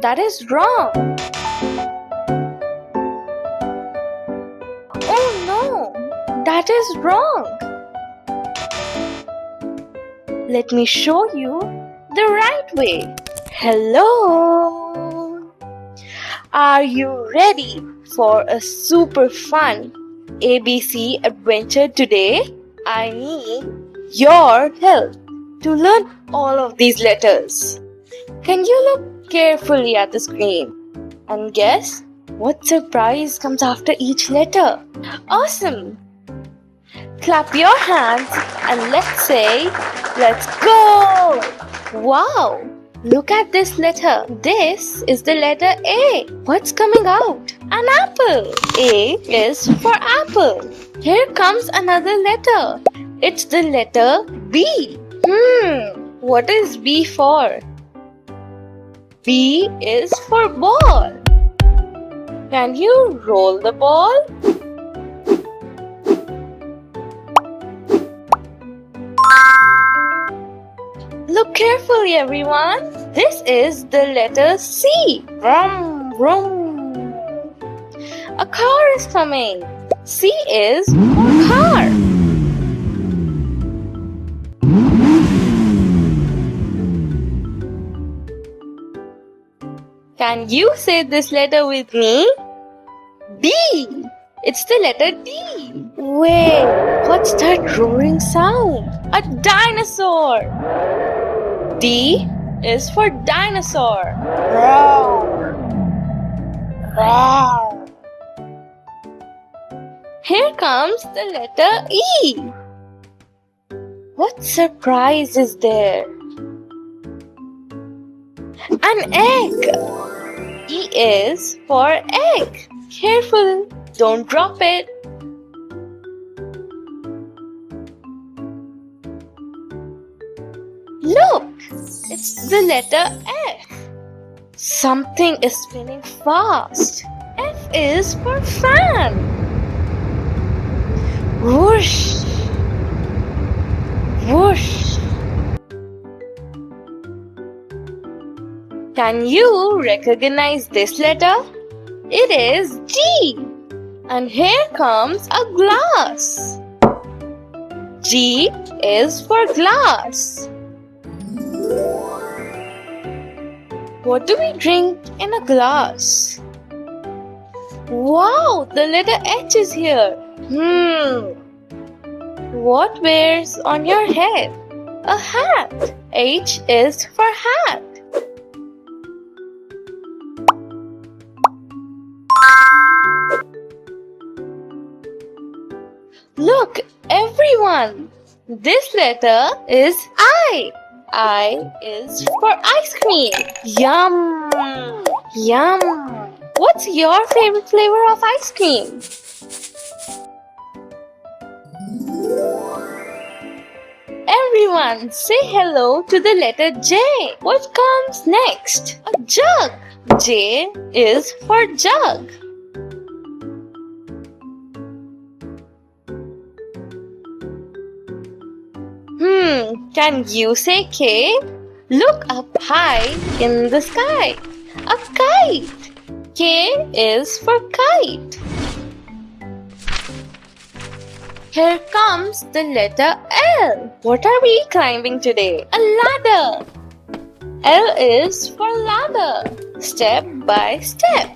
that is wrong. Oh no, that is wrong. Let me show you the right way. Hello. Are you ready for a super fun ABC adventure today? I need your help to learn all of these letters. Can you look carefully at the screen and guess what surprise comes after each letter? Awesome! Clap your hands and let's say, let's go! Wow! Look at this letter. This is the letter A. What's coming out? An apple. A is for apple. Here comes another letter. It's the letter B. What is B for? B is for ball. Can you roll the ball? Look carefully, everyone. This is the letter C. Vroom, vroom. A car is coming. C is for car. Can you say this letter with me? D. It's the letter D. Wait, what's that roaring sound? A dinosaur. D is for dinosaur. Roar. Roar. Here comes the letter E. What surprise is there? An egg. E is for egg. Careful, don't drop it. Look, it's the letter F. Something is spinning fast. F is for fan. Whoosh, whoosh. Can you recognize this letter? It is G. And here comes a glass. G is for glass. What do we drink in a glass? Wow, the letter H is here. What wears on your head? A hat. H is for hat. Look, everyone, this letter is I. I is for ice cream. Yum! Yum! What's your favorite flavor of ice cream? Everyone, say hello to the letter J. What comes next? A jug. J is for jug. Can you say K? Look up high in the sky. A kite. K is for kite. Here comes the letter L. What are we climbing today? A ladder. L is for ladder. Step by step.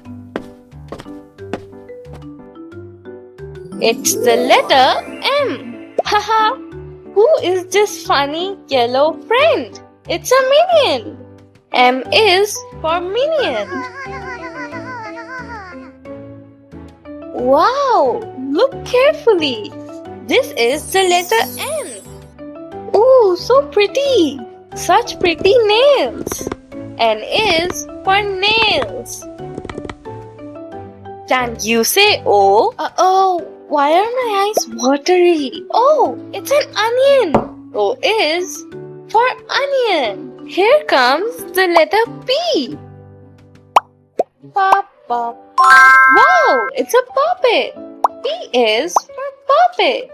It's the letter M. Haha. Who is this funny yellow friend? It's a minion. M is for minion. Wow, look carefully. This is the letter N. Ooh, so pretty. Such pretty nails. N is for nails. Can you say O? Uh-oh. Why are my eyes watery? Oh, it's an onion. O is for onion. Here comes the letter P. Pop, pop, pop. Wow, it's a puppet. P is for puppet.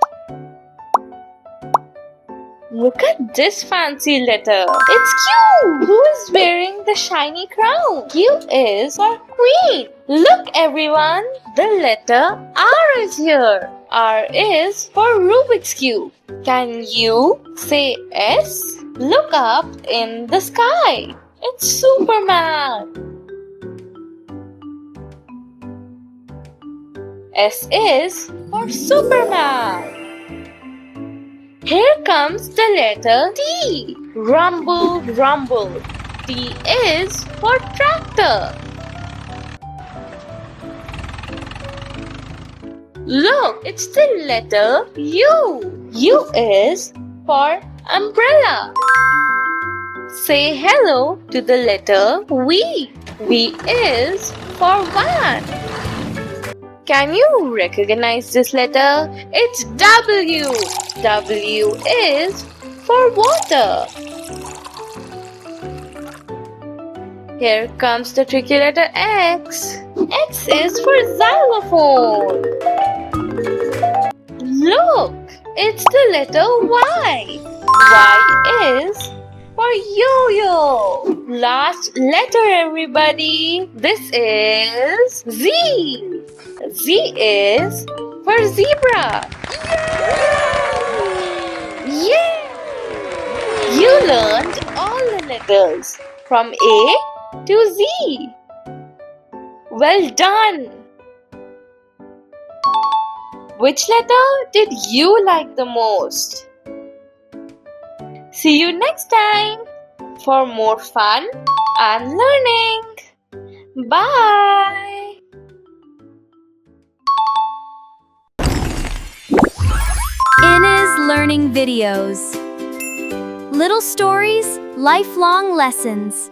Look at this fancy letter. It's Q. Who is wearing the shiny crown? Q is for Queen. Look everyone, the letter R is here. R is for Rubik's Cube. Can you say S? Look up in the sky. It's Superman. S is for Superman. Here comes the letter T. Rumble, rumble. T is for tractor. Look, it's the letter U. U is for umbrella. Say hello to the letter V. V is for van. Can you recognize this letter? It's W. W is for water. Here comes the tricky letter X. X is for xylophone. Look, it's the letter Y. Y is for yo-yo. Last letter, everybody. This is Z. Z is for zebra. Yeah! You learned all the letters from A to Z. Well done! Which letter did you like the most? See you next time for more fun and learning. Bye! Iniz Learning Videos. Little stories, lifelong lessons.